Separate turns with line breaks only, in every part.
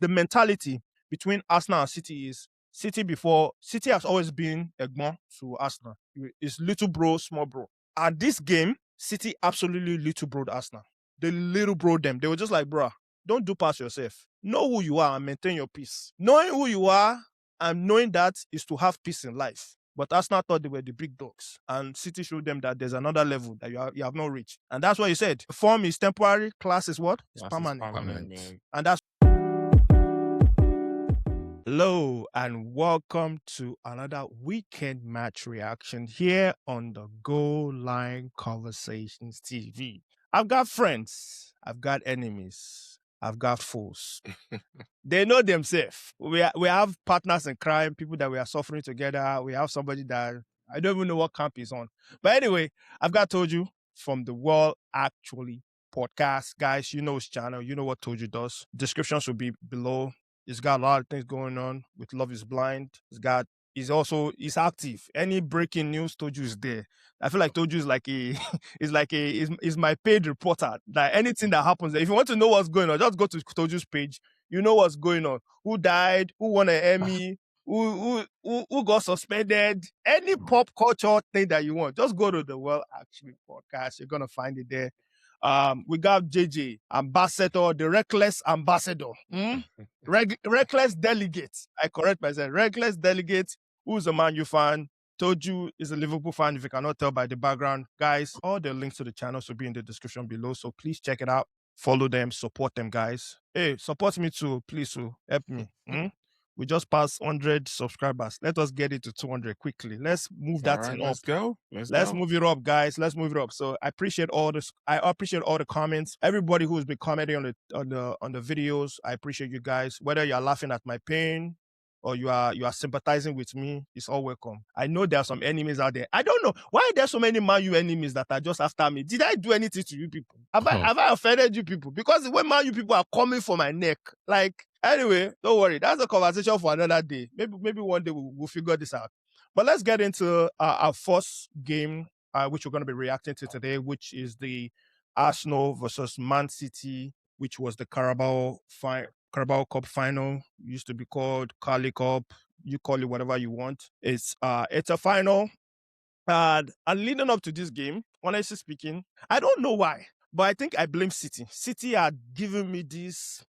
the mentality between Arsenal and City is City has always been Egbon to Arsenal. It's little bro, small bro. And this game, City absolutely little broed Arsenal. They little bro them. They were just like, bruh, don't do past yourself. Know who you are and maintain your peace. Knowing who you are and knowing that is to have peace in life. But Arsenal thought they were the big dogs. And City showed them that there's another level that you have not reached. And that's what you said. Form is temporary. Class is what? It's permanent. And that's hello and welcome to another weekend match reaction here on the Goal Line Conversations TV. I've got friends, I've got enemies, I've got foes. They know themselves. We have partners in crime, people that we are suffering together. We have somebody that I don't even know what camp he's on. But anyway, I've got Toju from the World Actually podcast. Guys, you know his channel. You know what Toju does. Descriptions will be below. He's got a lot of things going on with Love is Blind. He's active. Any breaking news, Toju is there. I feel like Toju is is my paid reporter. Like anything that happens, if you want to know what's going on, just go to Toju's page. You know what's going on. Who died? Who won an Emmy? Who got suspended? Any pop culture thing that you want, just go to the World Actually podcast. You're gonna find it there. We got JJ, ambassador, the reckless ambassador, reckless delegate. I correct myself. Reckless delegate. Who's a Man U fan? Toju is a Liverpool fan. If you cannot tell by the background, guys, all the links to the channels will be in the description below. So please check it out. Follow them, support them, guys. Hey, support me too, please. Help me. We just passed 100 subscribers. Let us get it to 200 quickly. Let's move that thing up.
Let's go.
Let's move it up, guys. Let's move it up. So I appreciate all this. I appreciate all the comments. Everybody who's been commenting on the videos. I appreciate you guys. Whether you are laughing at my pain or you are sympathizing with me, it's all welcome. I know there are some enemies out there. I don't know why there's so many Man U enemies that are just after me. Did I do anything to you people? Have I offended you people? Because when Man U people are coming for my neck, like anyway, don't worry. That's a conversation for another day. Maybe one day we'll figure this out. But let's get into our first game, which we're going to be reacting to today, which is the Arsenal versus Man City, which was the Carabao Cup final. Used to be called Carling Cup. You call it whatever you want. It's a final. And leading up to this game, honestly speaking, I don't know why, but I think I blame City. City had given me this.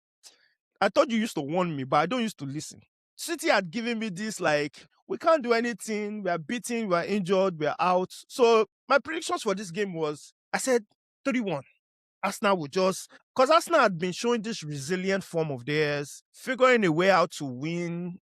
I thought you used to warn me, but I don't used to listen. City had given me this, like, we can't do anything. We are beaten. We are injured. We are out. So my predictions for this game was, I said 3-1. Arsenal would just, because Arsenal had been showing this resilient form of theirs, figuring a way out to win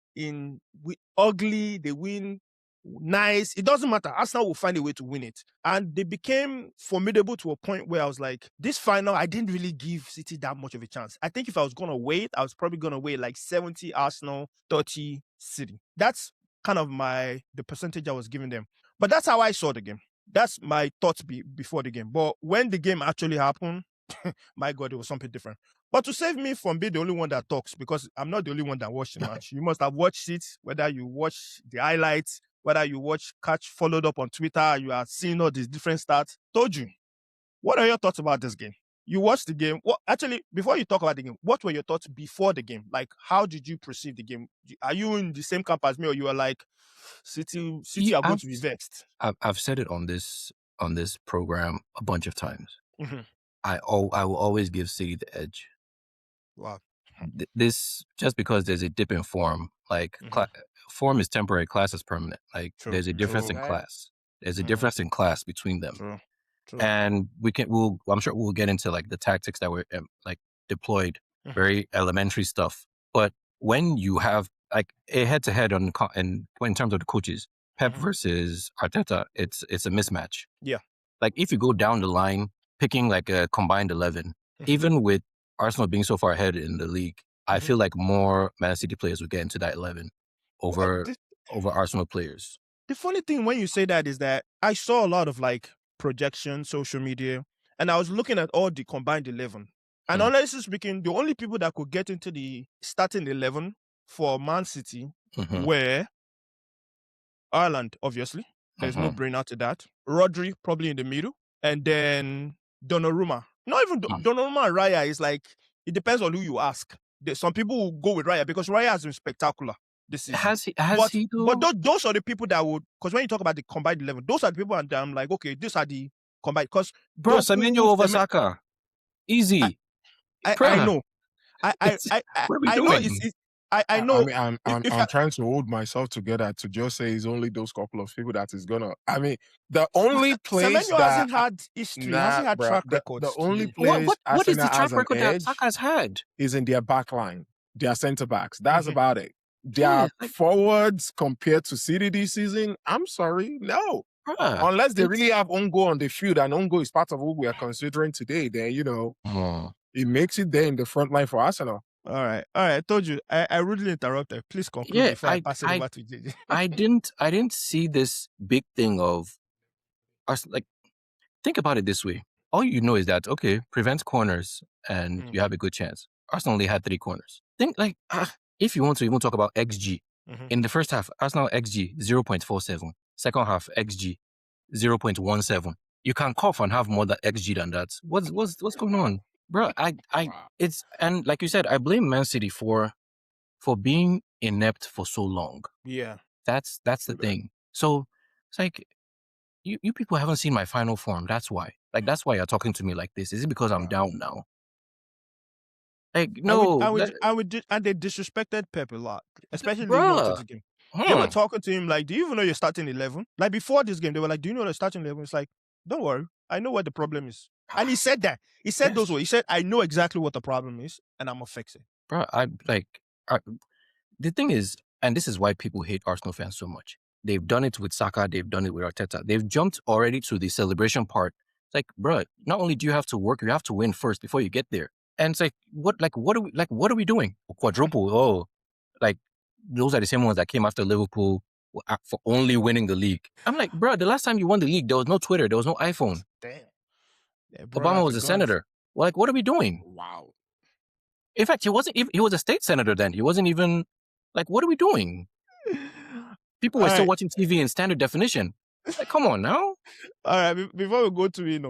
ugly, they win nice. It doesn't matter. Arsenal will find a way to win it. And they became formidable to a point where I was like, this final, I didn't really give City that much of a chance. I think if I was going to wait, I was probably going to wait like 70 Arsenal, 30 City. That's kind of the percentage I was giving them. But that's how I saw the game. That's my thoughts before the game. But when the game actually happened, my God, it was something different. But to save me from being the only one that talks, because I'm not the only one that watched the match. You must have watched it, whether you watch the highlights, whether you followed up on Twitter, you are seeing all these different stats. Toju, what are your thoughts about this game? You watched the game. Actually, before you talk about the game, what were your thoughts before the game? Like, how did you perceive the game? Are you in the same camp as me, or you are like, City are going to be vexed?
I've said it on this program a bunch of times. Mm-hmm. I will always give City the edge.
Wow.
This just because there's a dip in form. Like form is temporary, class is permanent. Like there's a difference in class. There's a difference in class between them. True. And I'm sure we'll get into like the tactics that were like deployed, very elementary stuff. But when you have like a head to head in terms of the coaches, Pep versus Arteta, it's a mismatch.
Yeah.
Like if you go down the line, picking like a combined 11, even with Arsenal being so far ahead in the league, I feel like more Man City players would get into that 11 over Arsenal players.
The funny thing when you say that is that I saw a lot of like projection, social media, and I was looking at all the combined 11. And honestly speaking, the only people that could get into the starting 11 for Man City were Ireland, obviously. There's no brainer to that. Rodri, probably in the middle. And then Donnarumma. Not even Donnarumma and Raya is like, it depends on who you ask. some people will go with Raya because Raya has been spectacular this season.
Has he though?
But those are the people that would, because when you talk about the combined 11, those are the people that I'm like, okay, these are the combined. Because
bro, Semenyo over Saka, easy.
I know.
What are we
I know
doing?
I know.
I'm trying to hold myself together to just say it's only those couple of people that is gonna. I mean, the only place
Semenyo
that
hasn't had history, hasn't had track records.
the only place
what is the
Arsenal
track
has an
record that
edge
Saka's had?
is in their back line, their centre backs. That's about it. Their forwards compared to City this season, I'm sorry, no. Unless they really have Ongo on the field, and Ongo is part of what we are considering today, then it makes it there in the front line for Arsenal.
All right. I told you. I rudely interrupted. Please conclude before I pass it over to JJ.
I didn't see this big thing of us. Like, think about it this way. All you know is that, okay, prevent corners and you have a good chance. Arsenal only had 3 corners. Think like, if you want to even talk about XG, in the first half, Arsenal XG 0.47. Second half XG 0.17. You can cough and have more than XG than that. What's going on? Bro, it's, and like you said, I blame Man City for being inept for so long.
Yeah.
That's the thing. So it's like, you people haven't seen my final form. That's why. Like, that's why you're talking to me like this. Is it because I'm down now? Like, no.
And they disrespected Pep a lot, especially leading up to the game. They were talking to him like, do you even know you're starting 11? Like, before this game, they were like, do you know you're starting 11? It's like, don't worry. I know what the problem is. And he said that. He said those words. He said, I know exactly what the problem is, and I'm going to fix it.
Bro, the thing is, and this is why people hate Arsenal fans so much. They've done it with Saka. They've done it with Arteta. They've jumped already to the celebration part. It's like, bro, not only do you have to work, you have to win first before you get there. And it's like, what are we doing? Quadruple. Oh, like, those are the same ones that came after Liverpool for only winning the league. I'm like, bro, the last time you won the league, there was no Twitter, there was no iPhone.
Damn. Yeah,
Obama was a senator. Like, what are we doing?
Wow.
In fact, he was a state senator then. He wasn't even, like, what are we doing? People were still watching TV in standard definition. Like, come on now.
All right, before we go to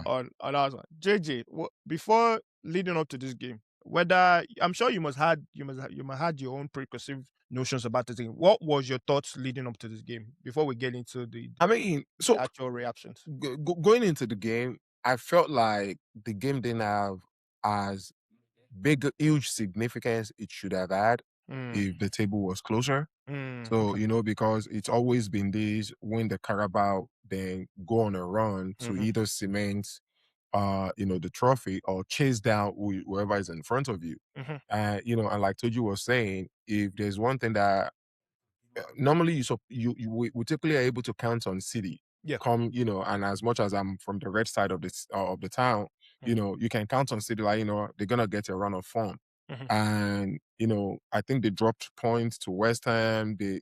on our one, JJ, before leading up to this game, whether I'm sure you must had your own preconceived notions about this game. What was your thoughts leading up to this game before we get into the actual reactions?
Going into the game, I felt like the game didn't have as big, huge significance it should have had if the table was closer. So, because it's always been this: win the Carabao, then go on a run to either cement, the trophy or chase down whoever is in front of you. And like Toju was saying, if there's one thing that normally we typically are able to count on City.
Yeah.
And as much as I'm from the red side of the town, you can count on City, like, they're gonna get a run of form. And I think they dropped points to West Ham. They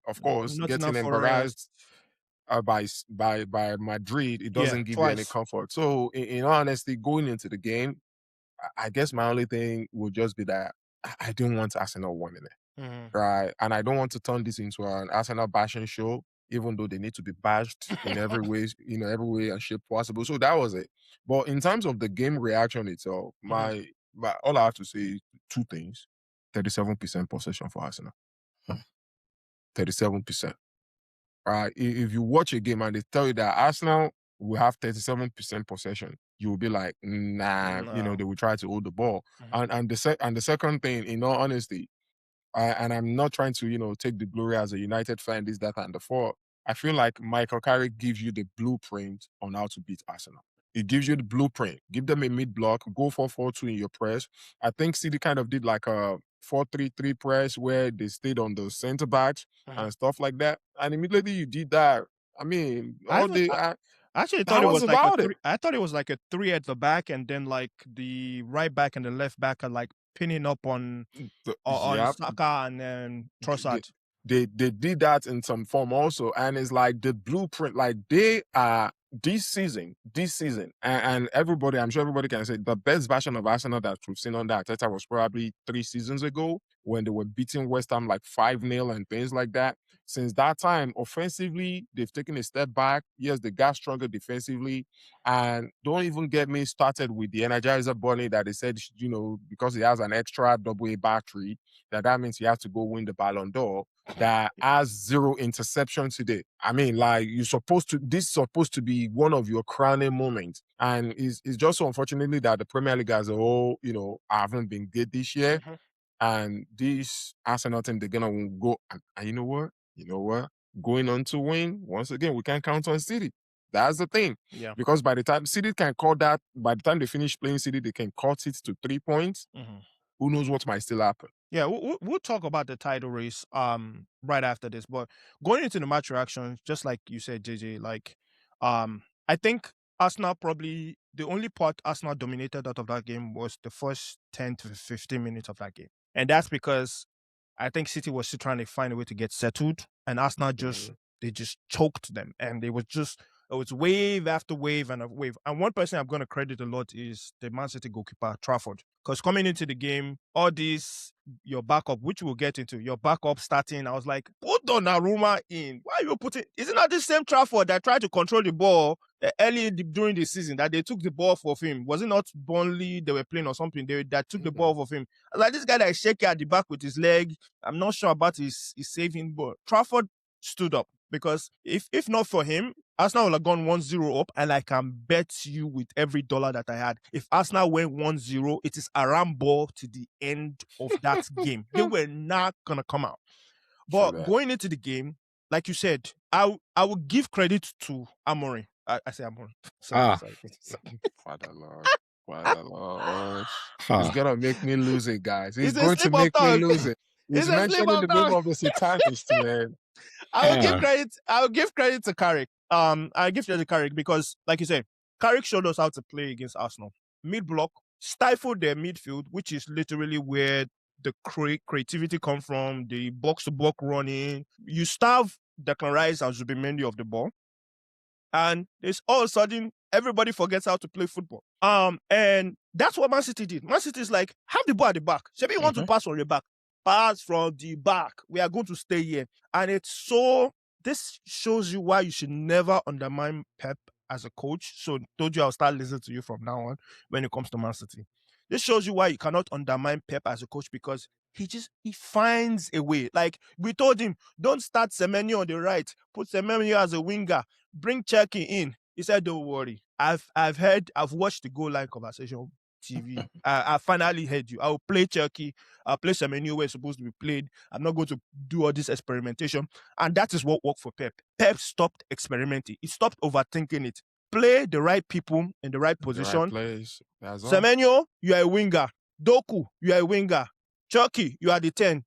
of course, getting embarrassed by Madrid, it doesn't give you any comfort. So in honesty, going into the game, I guess my only thing would just be that I don't want Arsenal winning it. Right. And I don't want to turn this into an Arsenal bashing show, even though they need to be bashed in every way, every way and shape possible. So that was it. But in terms of the game reaction itself, my all I have to say is 2 things. 37% possession for Arsenal. 37%. Right. If you watch a game and they tell you that Arsenal will have 37% possession, you will be like, nah,
No.
they will try to hold the ball. And the second thing, in all honesty, and I'm not trying to, take the glory as a United fan, this, that, and the four. I feel like Michael Carrick gives you the blueprint on how to beat Arsenal. It gives you the blueprint. Give them a mid-block, go 4-4-2 in your press. I think City kind of did like a 4-3-3 press where they stayed on the center backs and stuff like that. And immediately you did that. I mean,
I actually thought I thought it was like a 3 at the back, and then like the right back and the left back are like pinning up on Saka and then Trossard.
They did that in some form also, and it's like the blueprint. Like, they are this season, and everybody, I'm sure everybody can say the best version of Arsenal that we've seen under Arteta was probably 3 seasons ago. when they were beating West Ham like 5-0 and things like that. Since that time, offensively, they've taken a step back. Yes, they got stronger defensively. And don't even get me started with the Energizer Bunny that they said, because he has an extra AA battery, that means he has to go win the Ballon d'Or, that has 0 interception today. I mean, like, this is supposed to be one of your crowning moments. And it's just so unfortunately that the Premier League as a whole, haven't been good this year.
Mhm.
And this Arsenal team, they're going to go, and you know what? Going on to win, once again, we can't count on City. That's the thing.
Yeah.
Because by the time City can cut that, by the time they finish playing City, they can cut it to 3 points.
Mhm.
Who knows what might still happen?
Yeah, we'll talk about the title race right after this. But going into the match reactions, just like you said, JJ, like I think Arsenal probably the only part Arsenal dominated out of that game was the first 10 to 15 minutes of that game. And that's because I think City was still trying to find a way to get settled, and Arsenal they just choked them, and it was wave after wave and a wave. And one person I'm going to credit a lot is the Man City goalkeeper Trafford, because coming into the game, all this your backup, which we'll get into, your backup starting, I was like, put Donnarumma in. Why are you putting? Isn't that the same Trafford that tried to control the ball early during the season, that they took the ball off of him? Was it not Burnley they were playing or something? That took the ball off of him. I was like, this guy that is shaky at the back with his leg. I'm not sure about his saving, but Trafford stood up, because if not for him, Arsenal would have gone 1-0 up, and I can bet you with every dollar that I had, if Arsenal went 1-0, it is a ram ball to the end of that game. They were not going to come out. But going into the game, like you said, I would give credit to Amorim. I say Amorim. Sorry.
Father Lord. He's going to make me lose it, guys. He's going to
slip
make
of
me
tongue.
lose it. He's
It's a slip
mentioning
of
the name
tongue.
of the satanist, man.
I will give credit to Carrick. I give credit to Carrick because, like you said, Carrick showed us how to play against Arsenal. Mid block, stifled their midfield, which is literally where the creativity come from. The box to box running. You starve Declan Rice and Zubimendi of the ball, and it's all of a sudden everybody forgets how to play football. And that's what Man City did. Man City is like, have the ball at the back. Maybe you want to pass from the back. Pass from the back. We are going to stay here. And this shows you why you should never undermine Pep as a coach. So told you I'll start listening to you from now on when it comes to Man City. This shows you why you cannot undermine Pep as a coach, because he finds a way. Like we told him, don't start Semenyo on the right. Put Semenyo as a winger. Bring Cherki in. He said, don't worry. I've watched the goal line conversation TV. I finally heard you. I'll play Cherki. I'll play Semenyo where it's supposed to be played. I'm not going to do all this experimentation. And that is what worked for Pep. Pep stopped experimenting. He stopped overthinking it. Play the right people in the right position.
The right place.
Semenyo, you are a winger. Doku, you are a winger. Cherki, you are the 10.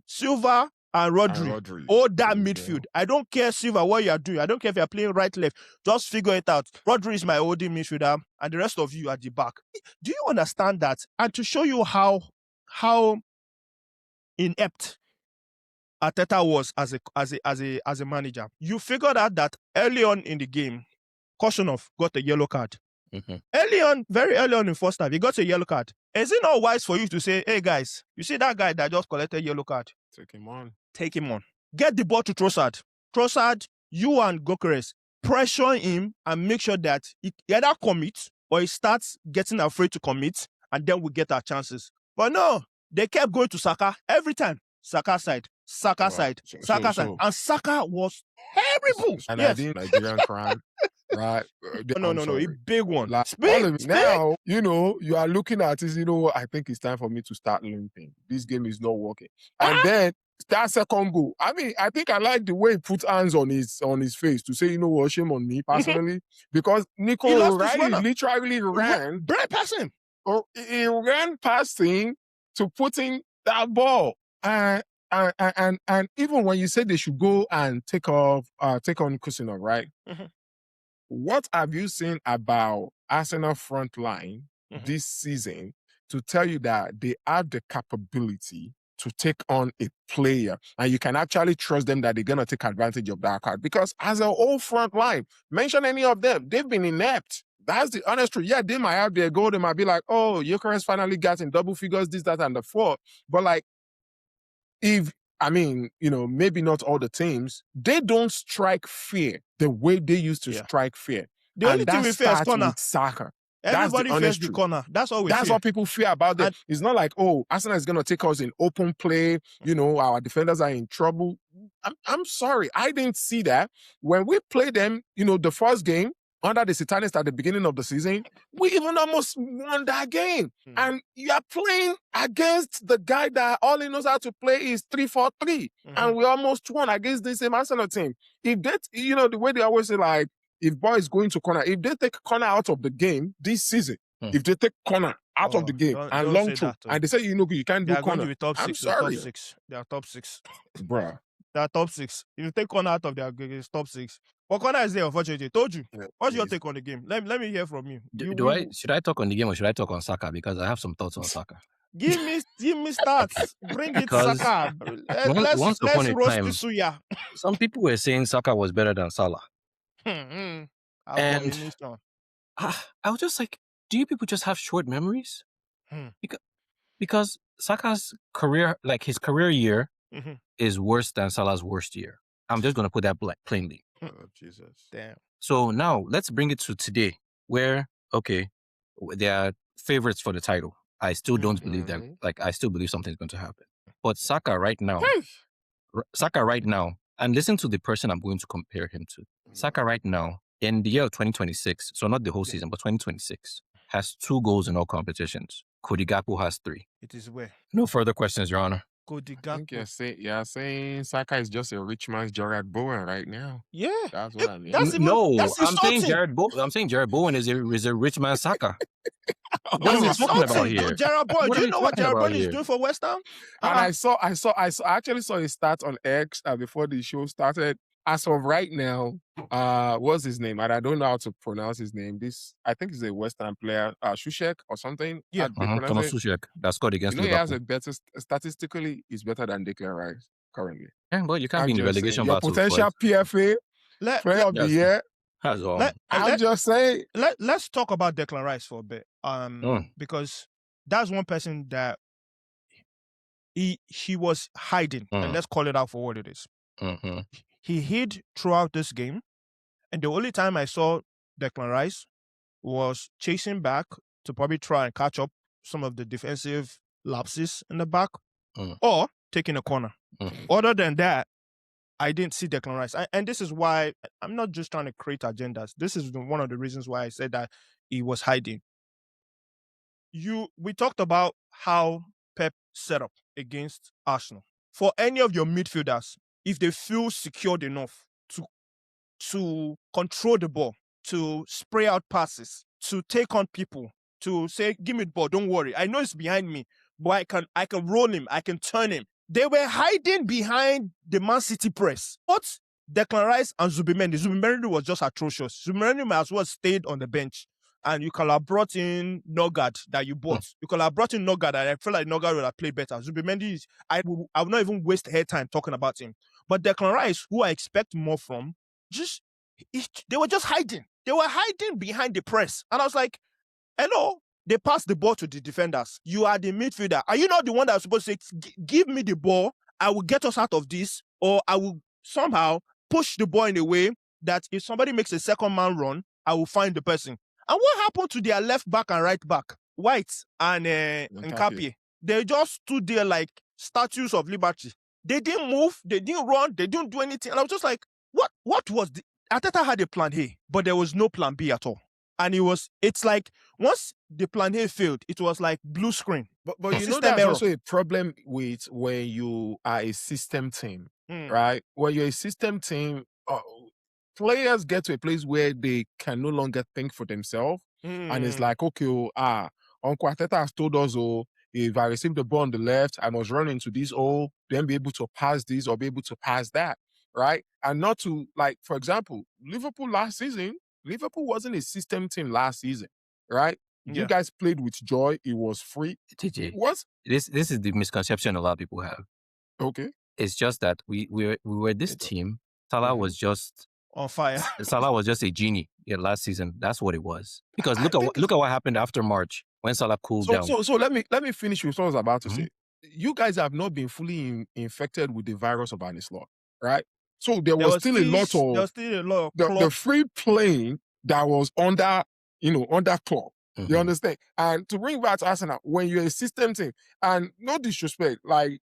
Silva and Rodri. All that midfield. I don't care, Silva, what you are doing. I don't care if you are playing right, left. Just figure it out. Rodri is my holding midfielder, and the rest of you at the back. Do you understand that? And to show you how inept Arteta was as a manager, you figured out that early on in the game, Koshunov got a yellow card. Very early on in first half, he got a yellow card. Is it not wise for you to say, hey guys, you see that guy that just collected yellow card? Take him on. Get the ball to Trossard. Trossard, you and Gyökeres, pressure him and make sure that he either commits or he starts getting afraid to commit, and then we get our chances. But no, they kept going to Saka every time. Saka side. And Saka was terrible.
And I did Nigerian crime. Right?
No, a big one.
Like, now, you are looking at it, I think it's time for me to start limping. This game is not working. And then that second goal. I mean, I think I like the way he put hands on his face to say, shame on me personally. Because Nico Riley literally ran.
Right past him.
He ran past him to put in that ball. And even when you said they should go and take on Kusinov, right? What have you seen about Arsenal front line this season to tell you that they have the capability to take on a player and you can actually trust them that they're going to take advantage of that card? Because as a whole front line, mention any of them, they've been inept. That's the honest truth. Yeah, they might have their goal. They might be like, oh, Gyökeres finally got in double figures, this, that, and the fourth. But like, maybe not all the teams, they don't strike fear the way they used to strike fear.
The only thing we fear is corner.
With Saka.
Everybody
That's the
fears the corner. That's all we fear.
That's what people fear about them. It's not like, oh, Arsenal is going to take us in open play. Our defenders are in trouble. I'm sorry. I didn't see that. When we played them, the first game under the Satanists at the beginning of the season, we even almost won that game. And you are playing against the guy that all he knows how to play is 3-4-3. And we almost won against the same Arsenal team. If that, the way they always say, like, if boys going to corner, if they take corner out of the game this season, if they take corner out of the game and long through, and they say, you can't do corner, I'm sorry.
They are top 6.
Bruh.
They are top 6. If you take corner out of their game, it's top 6. But corner is there, unfortunately. Told you. What's your take on the game? Let me hear from you.
Should I talk on the game or should I talk on Saka? Because I have some thoughts on Saka.
Give me stats. Bring it, Saka. Let's roast the suya.
Some people were saying Saka was better than Salah.
And
I was just like, do you people just have short memories? Because Saka's career, like his career year, is worse than Salah's worst year. I'm just going to put that plainly.
Oh, Jesus. Damn.
So now let's bring it to today where, okay, they are favorites for the title. I still don't believe that. Like, I still believe something's going to happen. But Saka right now, and listen to the person I'm going to compare him to. Saka right now, in the year of 2026, so not the whole season, but 2026, has 2 goals in all competitions. Cody Gakpo has 3.
It is where?
No further questions, Your Honor.
Cody Gakpo.
I think you're saying Saka is just a rich man's Gerard Bowen right now.
Yeah.
That's what I mean.
I'm saying Gerard Bowen is a rich man's Saka. What are we talking about here?
Gerard Bowen. Do you know what Gerard Bowen is doing for West Ham?
And I actually saw his stats on X before the show started. As of right now, what's his name? And I don't know how to pronounce his name. I think he's a West Ham player, Shushek or something.
Yeah, Thomas Shushek. That scored against Liverpool.
He has a better, statistically, he's better than Declan Rice currently.
Yeah, but you can't be in the relegation
battle. Potential PFA player of the year. I'm just saying.
Let's talk about Declan Rice for a bit. Because that's one person that he was hiding, and let's call it out for what it is. He hid throughout this game, and the only time I saw Declan Rice was chasing back to probably try and catch up some of the defensive lapses in the back, or taking a corner. Other than that, I didn't see Declan Rice. And this is why I'm not just trying to create agendas. This is one of the reasons why I said that he was hiding. We talked about how Pep set up against Arsenal. For any of your midfielders, if they feel secured enough to control the ball, to spray out passes, to take on people, to say, give me the ball, don't worry. I know it's behind me, but I can roll him, I can turn him. They were hiding behind the Man City press. But Declan Rice and Zubimendi was just atrocious. Zubimendi might as well stayed on the bench. And you could have brought in Nogard that you bought. You could have brought in Nogard, and I feel like Nogard would have played better. Zubimendi, I will not even waste head time talking about him. But Declan Rice, who I expect more from, they were just hiding. They were hiding behind the press. And I was like, hello, they passed the ball to the defenders. You are the midfielder. Are you not the one that's supposed to say, give me the ball, I will get us out of this, or I will somehow push the ball in a way that if somebody makes a second man run, I will find the person. And what happened to their left back and right back? White and Nkapie. They just stood there like statues of liberty. They didn't move, they didn't run, they didn't do anything. And I was just like, what was the... Arteta had a plan A, but there was no plan B at all. And it's like, once the plan A failed, it was like blue screen.
But you know that's also a problem with when you are a system team, right? When you're a system team, players get to a place where they can no longer think for themselves. And it's like, okay, Uncle Arteta has told us, if I receive the ball on the left, I must run into this hole, then be able to pass this or be able to pass that, right? And not to, like, for example, Liverpool last season, Liverpool wasn't a system team last season, right? Yeah. You guys played with joy. It was free.
TJ,
what?
This is the misconception a lot of people have.
Okay.
It's just that we were this team. Salah was just
on fire.
Salah was just a genie last season. That's what it was. Because look at what happened after March when Salah cooled down.
So let me finish with what I was about to say. you guys have not been fully infected with the virus of Anislot, right? So there was still a lot of the free playing that was under Klopp. You understand? And to bring back to Arsenal, when you're a system team, and no disrespect, like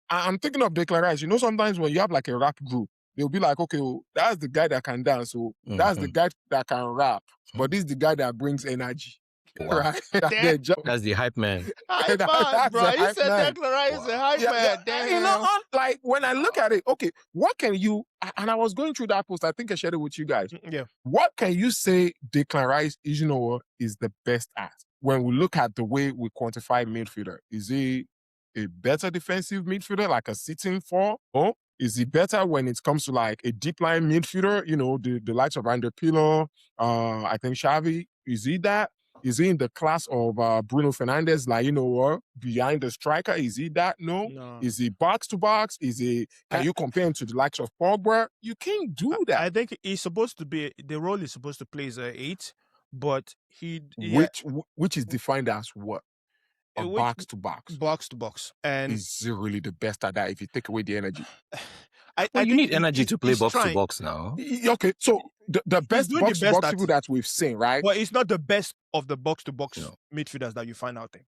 I'm thinking of Declan Rice. Sometimes when you have like a rap group, they'll be like, okay, well, that's the guy that can dance, so that's the guy that can rap, but this is the guy that brings energy. Wow. Right?
That's the hype man.
Hype man, bro. He said Declan Rice is a hype man.
Damn. Like when I look at it, okay, what can you? And I was going through that post. I think I shared it with you guys.
Yeah.
What can you say Declan Rice is the best at? When we look at the way we quantify midfielder, is he a better defensive midfielder, like a sitting four? Or is he better when it comes to like a deep line midfielder? The likes of Andre Pirlo, I think Xavi. Is he that? Is he in the class of Bruno Fernandes, like, behind the striker? Is he that? No. Is he box to box? Can you compare him to the likes of Pogba? You can't do that.
I think he's supposed to be, the role he's supposed to play is 8, but
which is defined as what? Box to box.
Box to box. And
is he really the best at that if you take away the energy?
You need energy to play box to box now.
Okay, so the best box to box people that we've seen, right?
Well, it's not the best of the box to box midfielders that you find out there.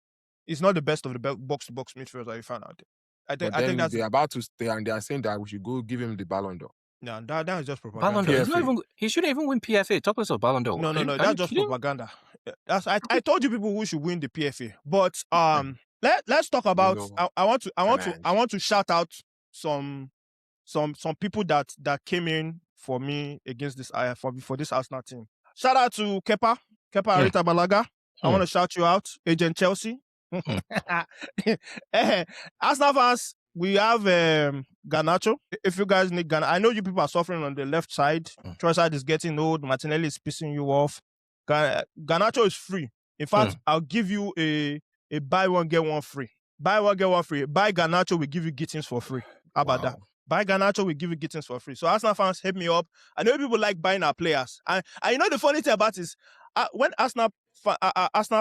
It's not the best of the box to box midfielders that you find out there. I think that's
they're about to stay, and they are saying that we should go give him the Ballon d'Or.
No, that is just propaganda.
Ballon d'Or. He shouldn't even win PFA. Talk us about Ballon d'Or.
No, that's just propaganda. I told you people who should win the PFA, but let's talk about. I want to shout out some people that came in for me against this for this Arsenal team. Shout out to Kepa Arita Balaga. I want to shout you out, Agent Chelsea. Arsenal fans, we have Garnacho. If you guys need Garnacho, I know you people are suffering on the left side. Trossard is getting old. Martinelli is pissing you off. Garnacho is free. In fact, I'll give you a buy one get one free. Buy one get one free. Buy Garnacho, we give you Gittins for free. How about that? Buy Garnacho, we give you Gittins for free. So Arsenal fans, hit me up. I know people like buying our players. And you know the funny thing about it is, when Arsenal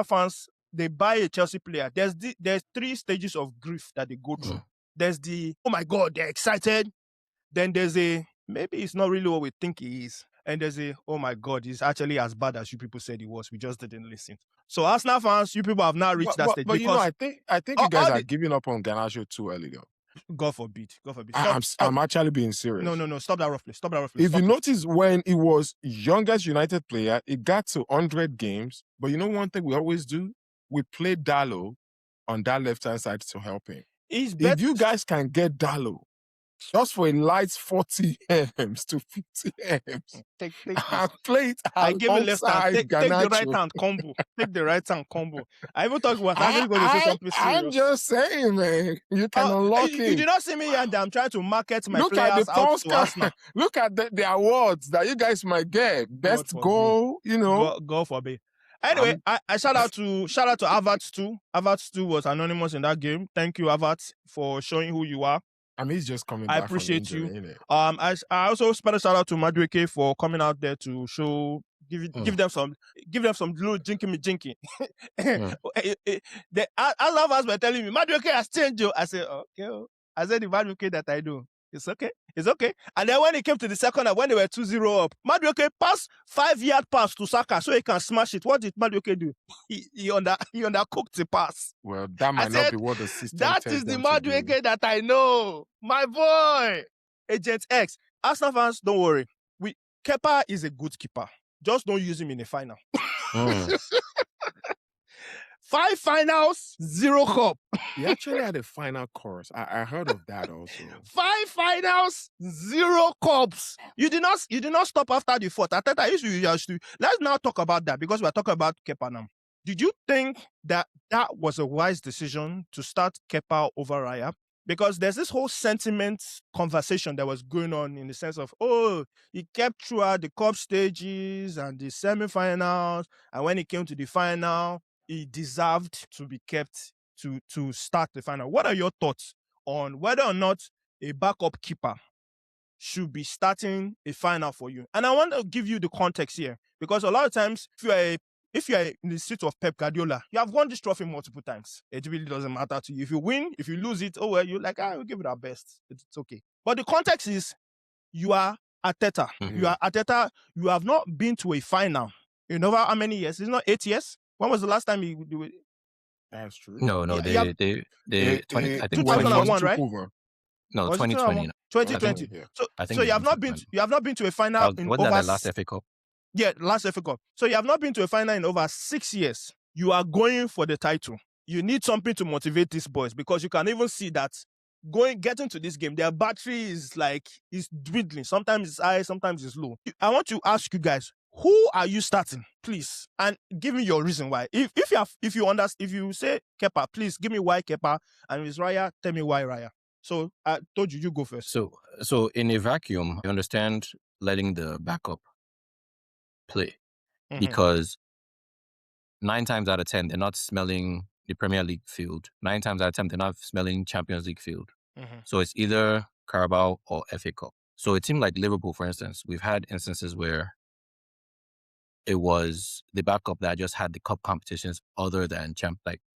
fans, they buy a Chelsea player, there's 3 stages of grief that they go through. There's the, oh my God, they're excited. Then there's a, maybe it's not really what we think he is. And there's a, oh my God, he's actually as bad as you people said he was. We just didn't listen. So Arsenal fans, you people have now reached that stage.
But I think you guys are giving up on Garnacho too early though.
God forbid.
I'm actually being serious.
No. Stop that roughly.
If you notice, when he was youngest United player, it got to 100 games. But you know one thing we always do? We play Dallo on that left-hand side to help him. If you guys can get Dallo just for a light 40 M's to 50 M's,
take
play it.
I give it left hand. Take the right hand combo. Take the right hand combo. I even talk about I'm going to say something serious.
I'm just saying, man. You can unlock it.
You did not see me and I'm trying to market my players out to Arsenal.
Look at the awards that you guys might get. Best goal,
Go for me. Anyway, I shout out to Havertz too. Havertz too was anonymous in that game. Thank you, Havertz, for showing who you are.
I mean, he's just coming back.
I appreciate
from injury,
you. I also special shout out to Madueke for coming out there to show, give them some little jinky. I love us by telling me Madueke has changed you. I said, okay. I said the Madueke that I do. It's okay. And then when it came to the second half, when they were 2-0 up, Madueke passed 5-yard pass to Saka so he can smash it. What did Madueke do? He undercooked the pass.
Well, that might not be what the system
that is the Madueke that I know. My boy. Agent X. Arsenal fans, don't worry. Kepa is a good keeper. Just don't use him in a final. 5 finals, 0 cup.
He actually had a final course. I heard of that also.
5 finals, 0 cups. You did not stop after the 4th. I thought I used to. Let's now talk about that because we're talking about Kepa now. Did you think that was a wise decision to start Kepa over Raya? Because there's this whole sentiment conversation that was going on in the sense of, he kept throughout the cup stages and the semi-finals, and when it came to the final, he deserved to be kept to start the final. What are your thoughts on whether or not a backup keeper should be starting a final for you? And I want to give you the context here, because a lot of times, if you're if you are in the seat of Pep Guardiola, you have won this trophy multiple times. It really doesn't matter to you. If you win, if you lose it, oh well, you're like, we'll give it our best. It's okay. But the context is you are Arteta. You are Arteta. You have not been to a final in over how many years? It's not 8 years. When was the last time you do it?
That's true.
No,
Yeah,
they 20, I think
2001, right?
No,
was
2020.
2020.
Yeah.
So you have not been to a final in
wasn't
over
that the last FA Cup?
Yeah, last FA Cup. So you have not been to a final in over 6 years. You are going for the title. You need something to motivate these boys because you can even see that getting to this game, their battery is dwindling. Sometimes it's high, sometimes it's low. I want to ask you guys, who are you starting, please? And give me your reason why. If you say Kepa, please give me why Kepa, and if it's Raya, tell me why Raya. So I told you go first.
So in a vacuum, I understand letting the backup play because 9 times out of 10 they're not smelling the Premier League field. 9 times out of 10 they're not smelling Champions League field. So it's either Carabao or FA Cup. So it seemed like Liverpool, for instance, we've had instances where it was the backup that just had the cup competitions other than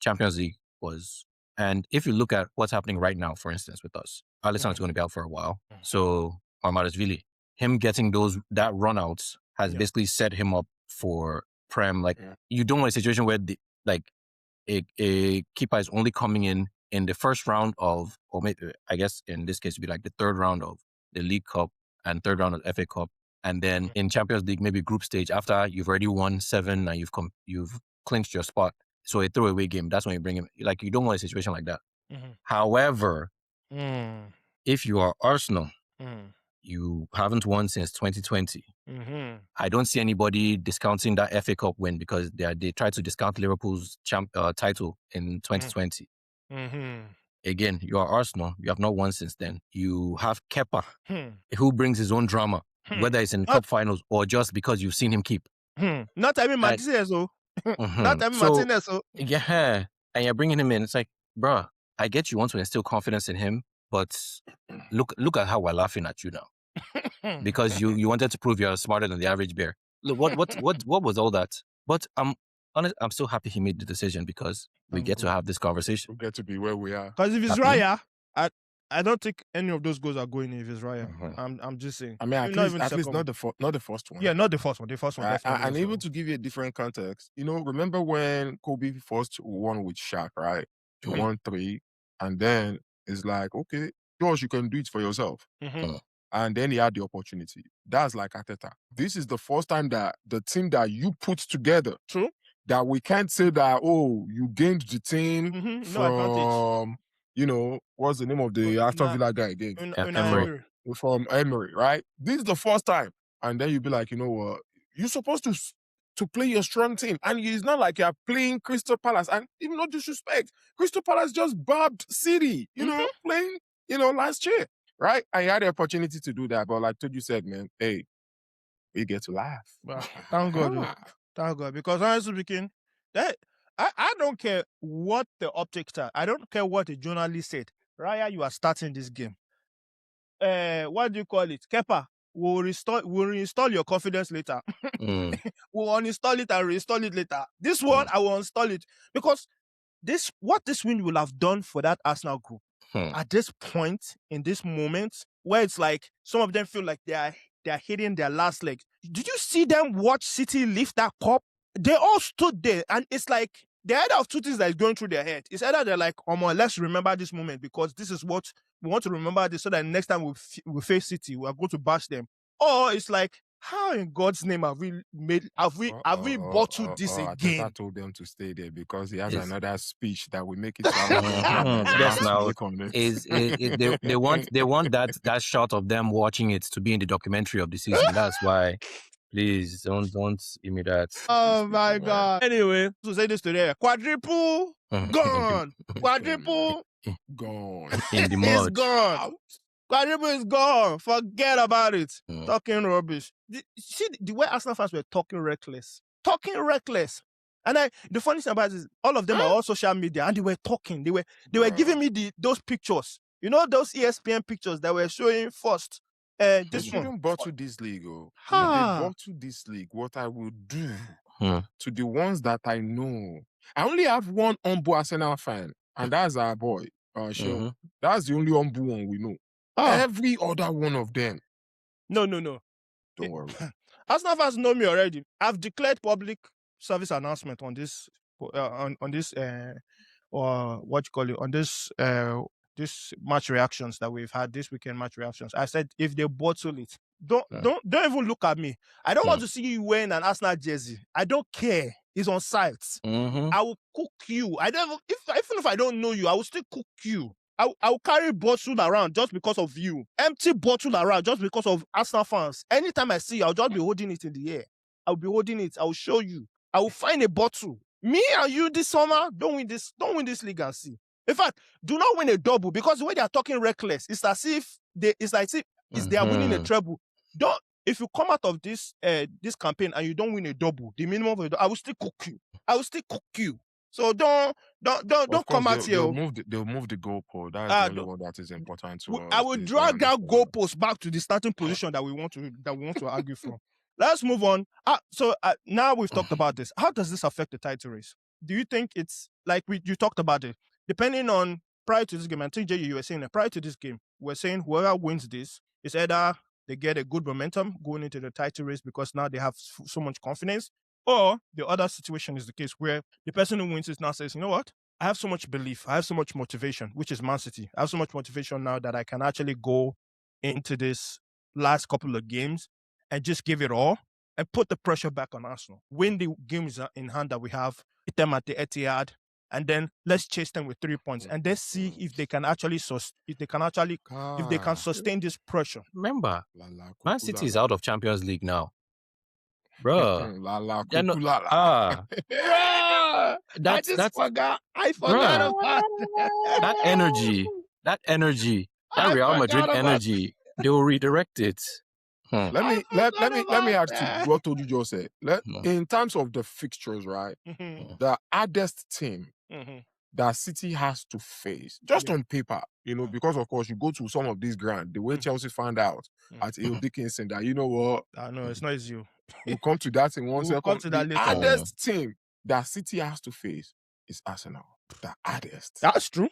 Champions League was. And if you look at what's happening right now, for instance, with us, Alisson is going to be out for a while. So Armadashvili, him getting that run outs has basically set him up for Prem. You don't want a situation where a keeper is only coming in the first round of, or maybe I guess in this case it'd be like the third round of the League Cup and third round of FA Cup, and then in Champions League maybe group stage after you've already won 7 and you've clinched your spot. So a throwaway game, that's when you bring him. You don't want a situation like that. However, if you are Arsenal, you haven't won since 2020. I don't see anybody discounting that FA Cup win because they tried to discount Liverpool's title in 2020. Again, you are Arsenal. You have not won since then. You have Kepa, who brings his own drama, whether it's in cup finals or just because you've seen him keep.
Not even Martinez, Not even Martinez.
Yeah, and you're bringing him in. It's like, bruh, I get you want to instill confidence in him, but look at how we're laughing at you now because you wanted to prove you're smarter than the average bear. Look, what was all that? But I'm still happy he made the decision because we get to have this conversation.
We get to be where we are.
Because if it's Raya, I don't think any of those goals are going if it's Raya. I'm just saying.
I mean, at least not the first one.
Yeah, not the first one. The first one.
And even to give you a different context, remember when Kobe first won with Shaq, right? He won 3, and then it's like, okay, George, you can do it for yourself. And then he had the opportunity. That's like Arteta. This is the first time that the team that you put together,
true,
that we can't say that, you gained the team from, what's the name of the Aston Villa guy again?
Emery.
From Emery, right? This is the first time. And then you'll be like, you know what? You're supposed to play your strong team. And it's not like you're playing Crystal Palace. And even no disrespect, Crystal Palace just bobbed City, playing, last year. Right? I had the opportunity to do that. But like Todd said, man, hey, we get to laugh.
Well, thank God. Thank God. Because honestly speaking, I don't care what the optics are. I don't care what the journalist said. Raya, you are starting this game. What do you call it? Kepa, we'll reinstall your confidence later. We'll uninstall it and reinstall it later. This one, I will install it. Because what this win will have done for that Arsenal group at this point, in this moment, where it's like some of them feel like they're hitting their last leg. Did you see them watch City lift that cup? They all stood there, and it's like the either of two things that is going through their head. It's either they're like, let's remember this moment because this is what we want to remember this so that next time we face City, we are going to bash them. Or it's like, how in God's name have we bottled this again?
I told them to stay there because he has another speech that will make it sound
yes, now they want that shot of them watching it to be in the documentary of the season. That's why. Please don't give me that.
Oh my God. Anyway, to say this today, quadruple gone. Quadruple
gone.
In the mud.
It's gone. Quadruple is gone. Forget about it. Talking rubbish. See the way Arsenal fans were talking reckless. And the funny thing about it is all of them are on social media and they were talking. They were giving me those pictures. You know those ESPN pictures that were showing first.
They shouldn't bottle this league. If they bottle this league, what I will do to the ones that I know. I only have one humble Arsenal fan, and that's our boy, Sean. That's the only humble one we know. Every other one of them.
No.
Don't worry.
Arsenal fans know me already. I've declared public service announcement on this or what you call it, on this match reactions that we've had, this weekend match reactions. I said if they bottle it, don't even look at me. I don't want to see you wearing an Arsenal jersey. I don't care. It's on site. I will cook you. I don't even if I don't know you, I will still cook you. I'll carry bottle around just because of you. Empty bottle around just because of Arsenal fans. Anytime I see you, I'll just be holding it in the air. I'll be holding it. I'll show you. I will find a bottle. Me and you this summer, don't win this league and see. In fact, do not win a double, because the way they are talking reckless, it's as if they are winning a treble. If you come out of this campaign and you don't win a double, the minimum of a double, I will still cook you. So don't come out here.
They'll move the goalpost. That's the only one that is important to us.
I will drag that goalpost back to the starting position that we want to argue from. Let's move on. So now we've talked about this. How does this affect the title race? Do you think it's like you talked about it? Depending on prior to this game, I think Jay, you were saying that prior to this game, we're saying whoever wins this is either they get a good momentum going into the title race because now they have so much confidence, or the other situation is the case where the person who wins it now says, you know what? I have so much belief. I have so much motivation, which is Man City. I have so much motivation now that I can actually go into this last couple of games and just give it all and put the pressure back on Arsenal. Win the games in hand that we have, hit them at the Etihad, and then let's chase them with 3 points, and let's see if they can actually sustain this pressure.
Remember, Man City is out of Champions League now, bro.
I forgot about
that energy, that Real Madrid energy. They will redirect it.
Let me add to what you just said. In terms of the fixtures, right? The hardest team that City has to face, just on paper, because of course you go to some of these grounds, the way Chelsea found out at Il Dickinson that, you know what?
No, it's not easy.
We'll come to that in one second.
Come to that
the
later.
hardest team that City has to face is Arsenal. The hardest.
That's true.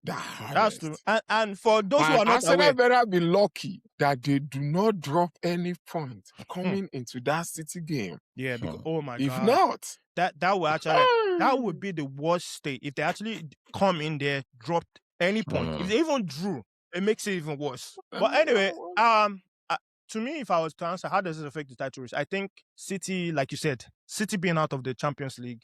The hardest.
That's true. And for those who are not
Arsenal better be lucky that they do not drop any point coming into that City game.
Yeah, because oh my god.
If not,
that would be the worst state. If they actually come in there, dropped any point. If they even drew, it makes it even worse. But anyway, to me, if I was to answer, how does this affect the title race? I think City, like you said, City being out of the Champions League,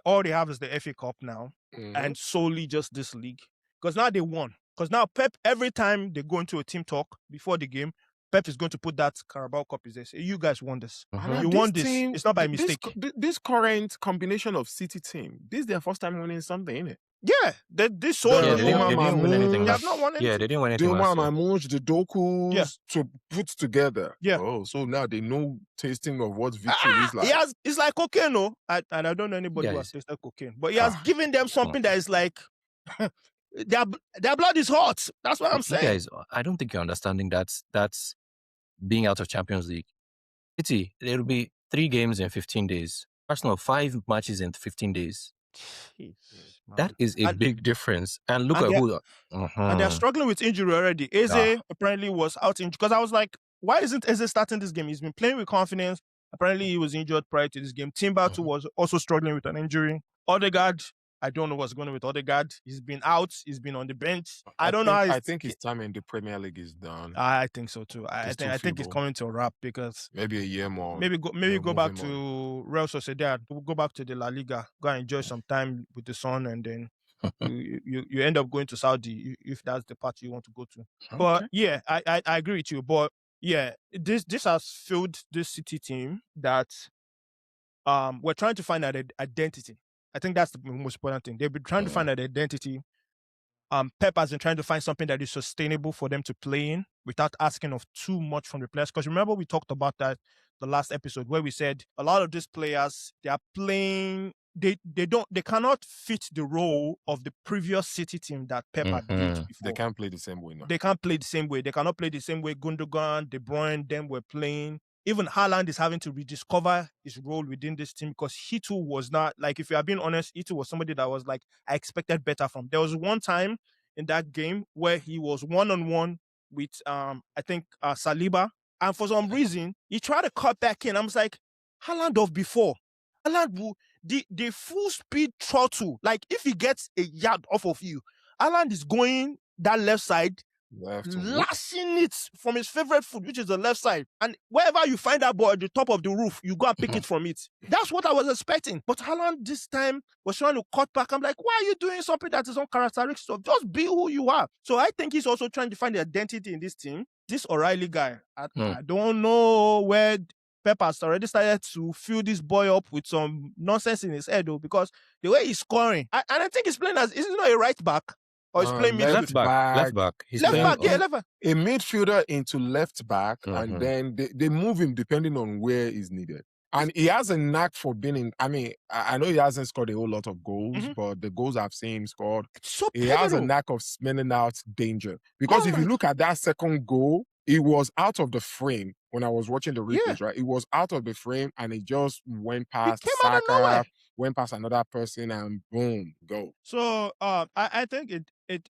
all they have is the FA Cup now, and solely just this league. Because now they won. Because now Pep, every time they go into a team talk before the game, Pep is going to put that Carabao Cup. Is this? You guys won this. You won this. It's not by mistake.
This current combination of City team, this is their first time winning something, isn't it?
Yeah, they
didn't win anything.
They have not won anything.
Yeah, they didn't win anything.
The Dokus to put together.
Yeah.
Oh, so now they know tasting of what victory is like.
It's like cocaine, no? And I don't know anybody who has tasted cocaine, but he has given them something that is like. Their blood is hot. That's what I'm saying.
Guys, I don't think you're understanding that's being out of Champions League. It'll be 3 games in 15 days. Arsenal 5 matches in 15 days. Jeez, that is a big difference. And look at who.
And they're struggling with injury already. Eze apparently was out injured. Because I was like, why isn't Eze starting this game? He's been playing with confidence. Apparently he was injured prior to this game. Timber too was also struggling with an injury. Odegaard, I don't know what's going on with Odegaard. He's been out. He's been on the bench. I
think his time in the Premier League is done.
I think so too. I think it's coming to a wrap because
maybe a year more.
Maybe go back to Real Sociedad. Go back to the La Liga. Go and enjoy some time with the sun, and then you end up going to Saudi if that's the part you want to go to. Okay. But yeah, I agree with you. But yeah, this has filled this City team that we're trying to find an identity. I think that's the most important thing. They've been trying to find an identity. Pep has been trying to find something that is sustainable for them to play in without asking of too much from the players. Because remember, we talked about that the last episode where we said a lot of these players, they are playing. They cannot fit the role of the previous City team that Pep had built before.
They can't play the same way now.
They can't play the same way. They cannot play the same way Gundogan, De Bruyne, them were playing. even Haaland is having to rediscover his role within this team because he too was not, like, if you are being honest, he too was somebody that was like, I expected better from. There was one time in that game where he was one-on-one with, I think, Saliba. And for some reason, he tried to cut back in. I was like, Haaland of before. Haaland will, the full speed throttle, like if he gets a yard off of you, Haaland is going that left side, lashing it from his favorite foot, which is the left side. And wherever you find that ball at the top of the roof, you go and pick it from it. That's what I was expecting. But Haaland this time was trying to cut back. I'm like, why are you doing something that is uncharacteristic? Just be who you are. So I think he's also trying to find the identity in this team. This O'Reilly guy, I don't know where Pep has already started to fill this boy up with some nonsense in his head, though, because the way he's scoring, and I think he's playing as, is he not a right back? Or he's playing midfield?
Left back.
He's left back.
A midfielder into left back, and then they move him depending on where he's needed. And he has a knack for being in, I mean, I know he hasn't scored a whole lot of goals, but the goals I've seen him scored, he has a knack of smelling out danger. Because if you look at that second goal, it was out of the frame when I was watching the replays, right? It was out of the frame and it just went past Saka, went past another person, and boom, go.
So I think it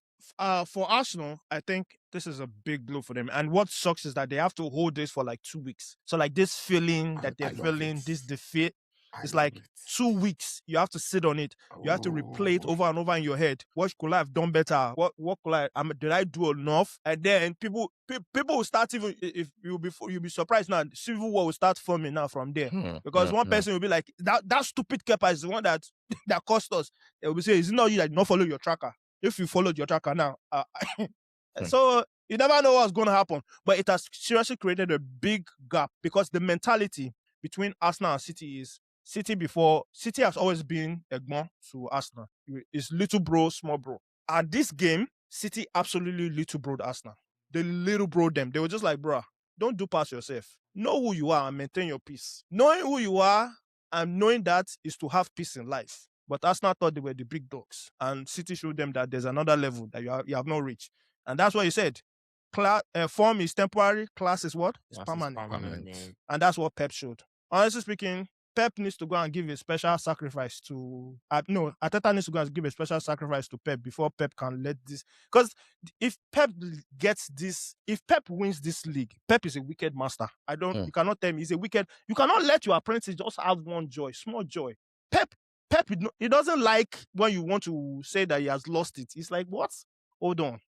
for Arsenal, I think this is a big blow for them. And what sucks is that they have to hold this for like 2 weeks. So like this feeling that they're feeling, this defeat, it's like 2 weeks. You have to sit on it. You have to replay it over and over in your head. What could I have done better? What could I? Did I do enough? And then people will start, even if you'll be surprised now. Civil war will start forming now from there, because one person will be like, that stupid Kepa is the one that cost us. They will be saying, is it not you that did not follow your tracker? If you followed your tracker now, so you never know what's going to happen. But it has seriously created a big gap, because the mentality between Arsenal and City is, City has always been Egmont to Arsenal. It's little bro, small bro. And this game, City absolutely little broed Arsenal. They little broed them. They were just like, bruh, don't do past yourself. Know who you are and maintain your peace. Knowing who you are and knowing that is to have peace in life. But Arsenal thought they were the big dogs. And City showed them that there's another level that you have not reached. And that's what he said. Form is temporary, class is what? It's permanent. And that's what Pep showed. Honestly speaking, Pep needs to go and give a special sacrifice to... Arteta needs to go and give a special sacrifice to Pep before Pep can let this... Because if Pep gets this... If Pep wins this league, Pep is a wicked master. You cannot tell me he's a wicked... You cannot let your apprentice just have one joy, small joy. Pep, he doesn't like when you want to say that he has lost it. He's like, what? Hold on.